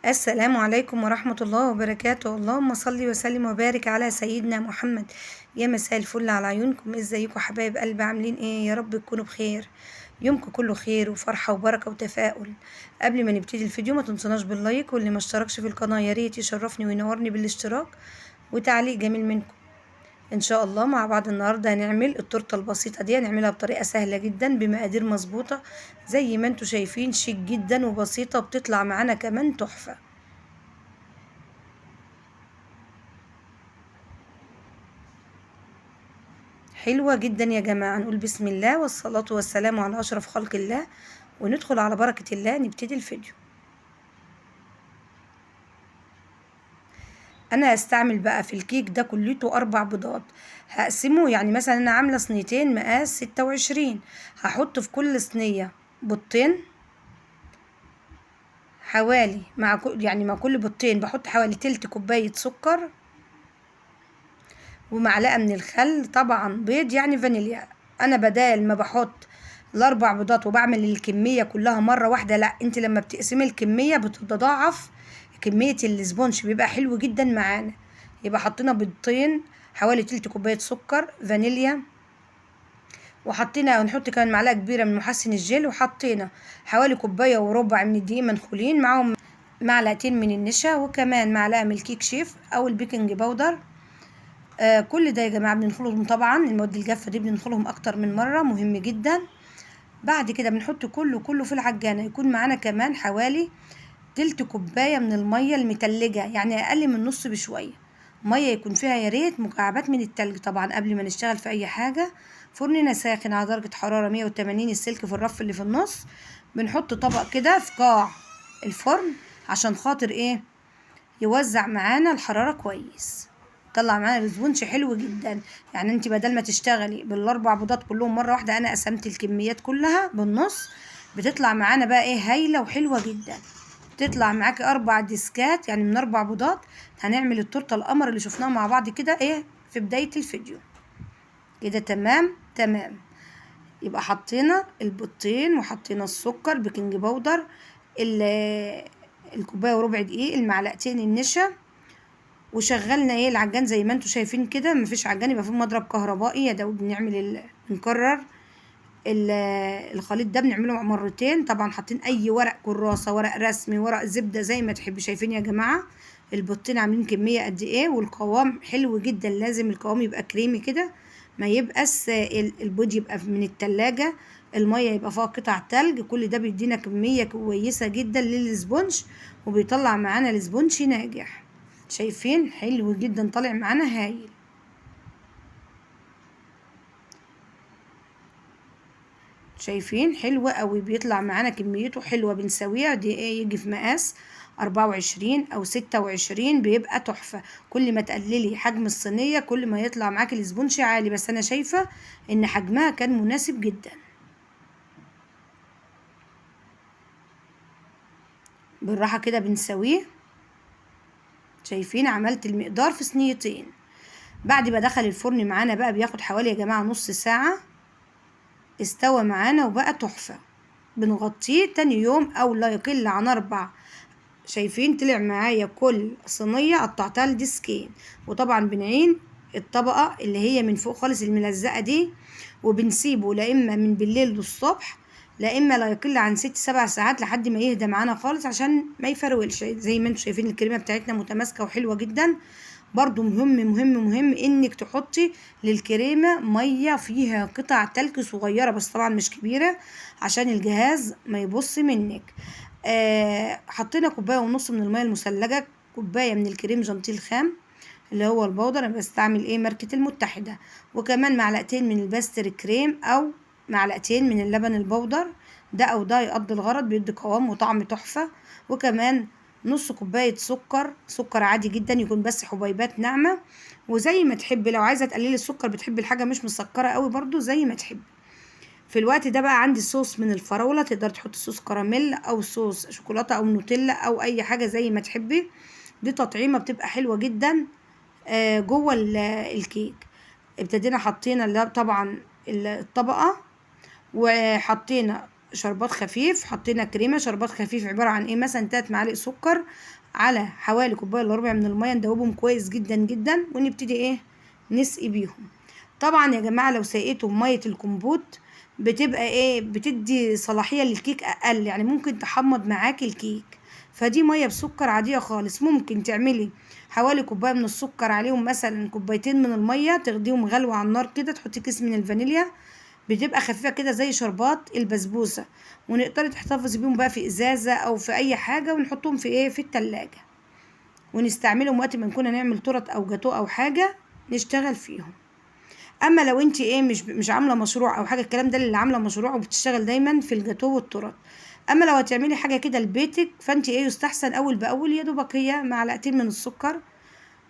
السلام عليكم ورحمة الله وبركاته. اللهم صل وسلم وبارك على سيدنا محمد. يا مساء الفل على عيونكم، ازيكم حبايب قلبي؟ عاملين ايه؟ يا رب تكونوا بخير، يومكم كله خير وفرحة وبركة وتفاؤل. قبل ما نبتدي الفيديو ما تنسوناش باللايك، واللي ما اشتركش في القناة يا ريت يشرفني وينورني بالاشتراك وتعليق جميل منكم. ان شاء الله مع بعض النهارده هنعمل التورته البسيطه دي، هنعملها بطريقه سهله جدا بمقادير مظبوطه زي ما انتم شايفين، شيك جدا وبسيطه، بتطلع معانا كمان تحفه. حلوة جدا يا جماعة. نقول بسم الله والصلاة والسلام على أشرف خلق الله، وندخل على بركة الله نبتدي الفيديو. أنا هستعمل بقى في الكيك ده كليته 4 بيضات. هقسمه، يعني مثلا أنا عاملة صينيتين مقاس 26، هحط في كل صينية بيضتين، حوالي مع كل بيضتين بحط حوالي تلت كوباية سكر، ومعلقة من الخل، طبعا بيض يعني فانيليا. انا بدال ما بحط الاربع بيضات وبعمل الكمية كلها مرة واحدة، لا، انت لما بتقسمي الكمية بتتضاعف كمية الاسبونج، بيبقى حلو جدا معانا. يبقى حطينا بيضتين، حوالي تلت كوباية سكر فانيليا، وحطينا ونحط كمان معلقة كبيرة من محسن الجل، وحطينا حوالي كوباية وربع من الدقيق منخولين، معاهم معلقتين من النشا، وكمان معلقة من الكيك شيف او البيكنج باودر. كل ده يا جماعة بننخلهم، طبعا المواد الجافة دي بننخلهم أكتر من مرة، مهم جدا. بعد كده بنحط كله في العجانة، يكون معانا كمان حوالي تلت كوباية من المية المتلجة، يعني أقل من نص بشوية. مية يكون فيها يا ريت مكعبات من التلج. طبعا قبل ما نشتغل في أي حاجة فرننا ساخن على درجة حرارة 180، السلك في الرف اللي في النص. بنحط طبق كده في قاع الفرن عشان خاطر ايه؟ يوزع معانا الحرارة كويس، طلع معانا الاسبونج حلو جدا. يعني انت بدل ما تشتغلي بالاربع بيضات كلهم مره واحده، انا قسمت الكميات كلها بالنص، بتطلع معانا بقى ايه؟ هايله وحلوه جدا. تطلع معاكي 4 ديسكات، يعني من 4 بيضات هنعمل التورته القمر اللي شفناها مع بعض كده ايه في بدايه الفيديو. كده تمام تمام. يبقى حطينا البيضتين وحطينا السكر، بيكنج باودر، الكوبايه وربع دقيق، المعلقتين النشا، وشغلنا ايه العجان زي ما انتوا شايفين كده. مفيش عجان يبقى فيه مضرب كهربائي، يا دوب بنعمل بنكرر الخليط ده، بنعمله مرتين. طبعا حاطين اي ورق كراسه، ورق رسمي، ورق زبده، زي ما تحبوا. شايفين يا جماعه البطين عاملين كميه قد ايه، والقوام حلو جدا. لازم القوام يبقى كريمي كده، ما يبقى سائل. البيض يبقى من التلاجة، الميه يبقى فيها قطع تلج. كل ده بيدينا كميه كويسه جدا للسبونج، وبيطلع معانا السبونج ناجح. شايفين حلو جدا، طالع معانا هايل. شايفين حلوة قوي، بيطلع معانا كميته حلوة. بنسويها دي ايه، يجي في مقاس 24 او 26، بيبقى تحفة. كل ما تقللي حجم الصينية كل ما يطلع معاكي الاسبونج عالي، بس انا شايفة ان حجمها كان مناسب جدا. بالراحة كده بنسويه. شايفين عملت المقدار في صينيتين. بعد ما دخل الفرن معانا بقى بياخد حوالي يا جماعة نص ساعة، استوى معانا وبقى تحفة. بنغطيه تاني يوم او لا يقل عن 4. شايفين طلع معايا كل صينية قطعتها لديسكين. وطبعا بنعين الطبقة اللي هي من فوق خالص الملزقة دي، وبنسيبه لا اما من بالليل للصبح، لا اما لا يقل عن 6 7 ساعات لحد ما يهدى معانا خالص، عشان ما يفرولش. زي ما انتم شايفين الكريمة بتاعتنا متماسكة وحلوة جدا. برضو مهم انك تحطي للكريمة مية فيها قطع تلج صغيرة، بس طبعا مش كبيرة، عشان الجهاز ما يبص منك. حطينا كوباية ونص من المية المثلجة، كوباية من الكريم جانتيه الخام اللي هو البودر، انا بستعمل ماركة المتحدة، وكمان معلقتين من الباستر كريم او معلقتين من اللبن البودر. ده او ده يقضي الغرض، بيدي قوام وطعم تحفة. وكمان نص كوباية سكر عادي جدا، يكون بس حبيبات ناعمة. وزي ما تحبي، لو عايزة تقللي السكر، بتحبي الحاجة مش مسكرة قوي، برضو زي ما تحبي. في الوقت ده بقى عندي صوص من الفراولة، تقدر تحط صوص كراميل او صوص شوكولاتة او نوتيلا او اي حاجة زي ما تحبي. دي تطعيمة بتبقى حلوة جدا جوه الكيك. ابتدينا حطينا طبعا الطبقة، وحطينا شربات خفيف، حطينا كريمه شربات خفيف عباره عن ايه، مثلا 3 معالق سكر على حوالي كوبايه الا ربع من الميه، ندوبهم كويس جدا جدا ونبتدي ايه نسقي بيهم. طبعا يا جماعه لو سقيتوا ميه الكمبوت بتبقى ايه، بتدي صلاحيه للكيك اقل، يعني ممكن تحمض معاكي الكيك. فدي ميه بسكر عاديه خالص، ممكن تعملي حوالي كوبايه من السكر عليهم مثلا كوبايتين من الميه، تاخديهم غلوه على النار كده، تحطي كيس من الفانيليا، بتبقى خفيفه كده زي شربات البسبوسه. ونقدري تحتفظي بيهم بقى في ازازه او في اي حاجه، ونحطهم في ايه في التلاجة، ونستعملهم وقت ما نكون هنعمل تورت او جاتو او حاجه نشتغل فيهم. اما لو انت ايه مش عامله مشروع او حاجه، الكلام ده اللي عامله مشروع وبتشتغل دايما في الجاتو والتورت. اما لو هتعملي حاجه كده لبيتك، فانت ايه يستحسن اول باول يا دوبك هي معلقتين من السكر،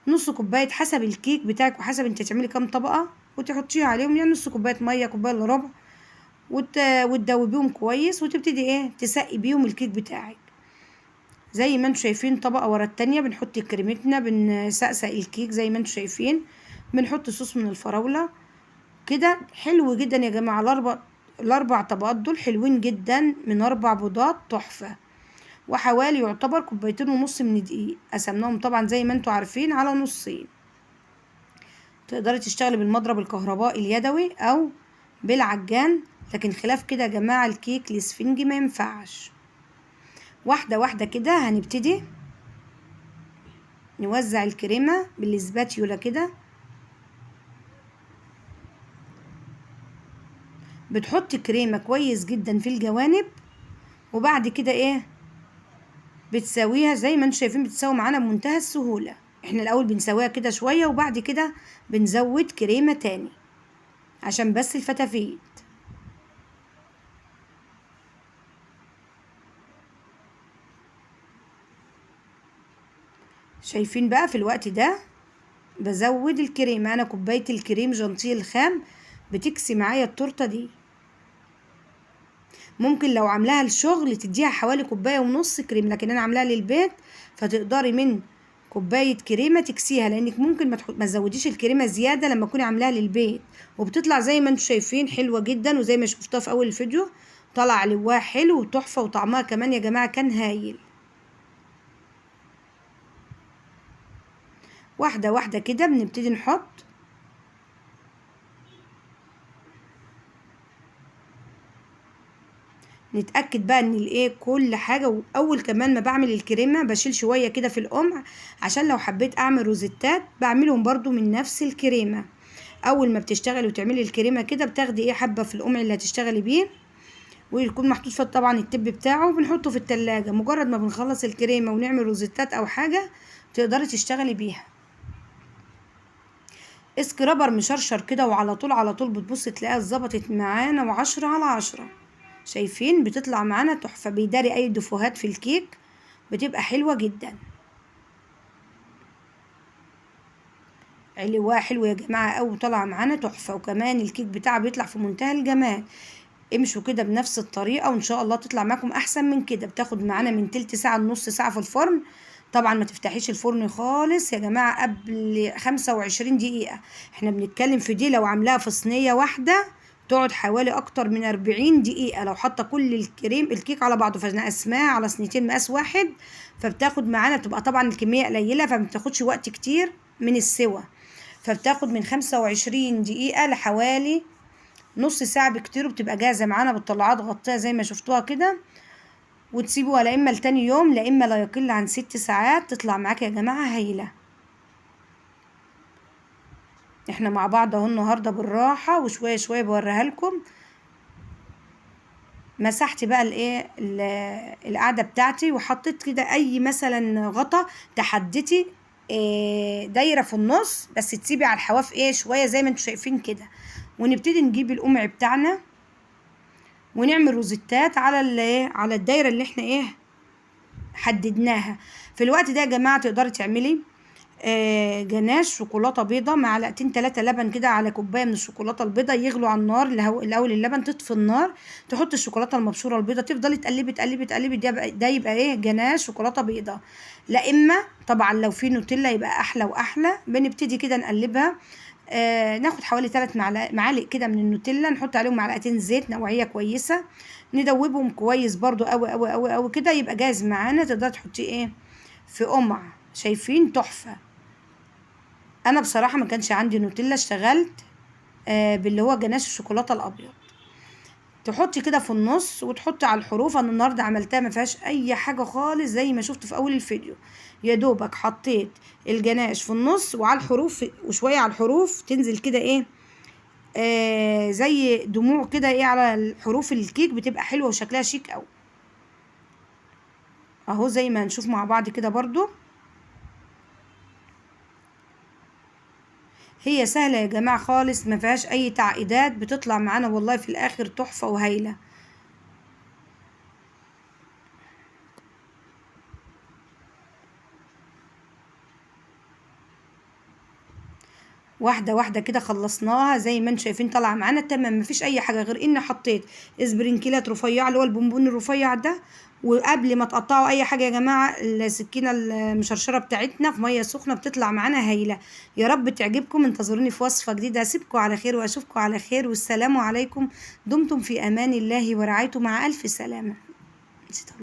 نص كوبايه حسب الكيك بتاعك وحسب انت هتعملي كام طبقه، وتحطيها عليهم يعني نص كوبايه ميه كوبايه الا ربع، وتدوبيهم كويس، وتبتدي ايه تسقي بيهم الكيك بتاعك. زي ما انتوا شايفين طبقه ورا التانية بنحط كريمتنا، بنسقسق الكيك زي ما انتوا شايفين، بنحط صوص من الفراوله كده. حلو جدا يا جماعه، الاربع طبقات دول حلوين جدا، من 4 بيضات تحفه، وحوالي يعتبر كوبايتين ونص من الدقيق، قسمناهم طبعا زي ما انتوا عارفين على نصين. تقدري تشتغلي بالمضرب الكهربائي اليدوي او بالعجان، لكن خلاف كده يا جماعه الكيك الاسفنجي ما ينفعش. واحده واحده كده هنبتدي نوزع الكريمه بالسباتيولا كده، بتحطي كريمه كويس جدا في الجوانب، وبعد كده ايه بتساويها زي ما انتم شايفين، بتساوي معانا بمنتهى السهوله. احنا الاول بنسويها كده شويه، وبعد كده بنزود كريمه تاني عشان بس الفتافيت. شايفين بقى في الوقت ده بزود الكريمه، انا كوبايه الكريم جانتيه الخام بتكسي معايا التورته دي. ممكن لو عاملاها الشغل تديها حوالي كوبايه ونص كريم، لكن انا عاملاها للبيت فتقدري من كوبايه كريمه تكسيها، لانك ممكن ما تزوديش الكريمه زياده لما تكوني عاملاها للبيت. وبتطلع زي ما انتم شايفين حلوه جدا، وزي ما شفتوها في اول الفيديو طلع لواها حلو وتحفه، وطعمها كمان يا جماعه كان هايل. واحده واحده كده بنبتدي نحط، نتاكد بقى ان الايه كل حاجه. واول كمان ما بعمل الكريمه بشيل شويه كده في القمع، عشان لو حبيت اعمل روزيتات بعملهم برضو من نفس الكريمه. اول ما بتشتغلي وتعملي الكريمه كده بتاخدي ايه حبه في القمع اللي هتشتغلي بيه، ويكون محطوط فيه طبعا التب بتاعه، وبنحطه في التلاجة. مجرد ما بنخلص الكريمه ونعمل روزيتات او حاجه تقدري تشتغلي بيها. اسكرابر مشرشر كده، وعلى طول على طول بتبص تلاقيها ظبطت معانا، وعشرة على عشرة. شايفين بتطلع معانا تحفه، بيداري اي دفوهات في الكيك، بتبقى حلوه جدا. علواها حلو يا جماعه قوي، طالعه معانا تحفه، وكمان الكيك بتاعها بيطلع في منتهى الجمال. امشوا كده بنفس الطريقه وان شاء الله تطلع معاكم احسن من كده. بتاخد معانا من تلت ساعه لنص ساعه في الفرن. طبعا ما تفتحيش الفرن خالص يا جماعه قبل 25 دقيقه. احنا بنتكلم في دي لو عاملاها في صينيه واحده تقعد حوالي اكتر من 40 دقيقه، لو حاطه كل الكيك على بعضه، فنقسماه على صينيتين مقاس واحد، فبتاخد معانا، بتبقى طبعا الكميه قليله فما بتاخدش وقت كتير من السوا، فبتاخد من 25 دقيقه لحوالي نص ساعة بكتير، وبتبقى جاهزة معانا. بتطلعوها تغطيها زي ما شفتوها كده، وتسيبوها لا اما لتاني يوم لا اما لا يقل عن 6 ساعات، تطلع معاك يا جماعة هايلة. احنا مع بعض اهو النهاردة بالراحة وشوية شوية بوريها لكم. مسحت بقى الايه القعدة بتاعتي، وحطيت كده اي مثلا غطا تحدتي دايرة في النص، بس تسيبي على الحواف ايه شوية زي ما انتوا شايفين كده. ونبتدي نجيب القمع بتاعنا ونعمل روزيتات على الدايره اللي احنا ايه حددناها. في الوقت ده يا جماعه تقدري تعملي جناش شوكولاته بيضه، معلقتين 3 لبن كده على كوبايه من الشوكولاته البيضه، يغلوا على النار. الاول اللبن تطفي النار، تحط الشوكولاته المبشوره البيضه، تفضلي تقلبي تقلبي تقلبي، ده يبقى ايه جناش شوكولاته بيضه. لا اما طبعا لو في نوتيلا يبقى احلى واحلى. بنبتدي كده نقلبها، ناخد حوالي 3 معالق كده من النوتيلا، نحط عليهم معلقتين زيت نوعيه كويسه، ندوبهم كويس برضو قوي قوي قوي قوي كده، يبقى جاهز معانا. تقدري تحطيه ايه في قمع. شايفين تحفة. انا بصراحة ما كانش عندي نوتيلا، اشتغلت باللي هو جناش الشوكولاتة الابيض. تحطي كده في النص وتحطي على الحروف. انا النهارده عملتها ما فيهاش اي حاجه خالص زي ما شفت في اول الفيديو، يا دوبك حطيت الجناش في النص وعلى الحروف، وشويه على الحروف تنزل كده ايه زي دموع كده ايه على الحروف. الكيك بتبقى حلوه وشكلها شيك قوي اهو، زي ما هنشوف مع بعض كده. برضو هي سهله يا جماعه خالص، ما فيهاش اي تعقيدات، بتطلع معانا والله في الاخر تحفه وهايله. واحده واحده كده خلصناها زي ما انتم شايفين طالعه معانا تمام. مفيش اي حاجه غير ان حطيت اسبرينكيلات رفيعه اللي هو البونبون الرفيع ده. وقبل ما تقطعوا اي حاجه يا جماعه، السكينه المشرشره بتاعتنا في ميه سخنه بتطلع معانا هايله. يا رب تعجبكم. انتظروني في وصفه جديده. اسيبكم على خير واشوفكم على خير، والسلام عليكم. دمتم في امان الله ورعايته. مع الف سلامه.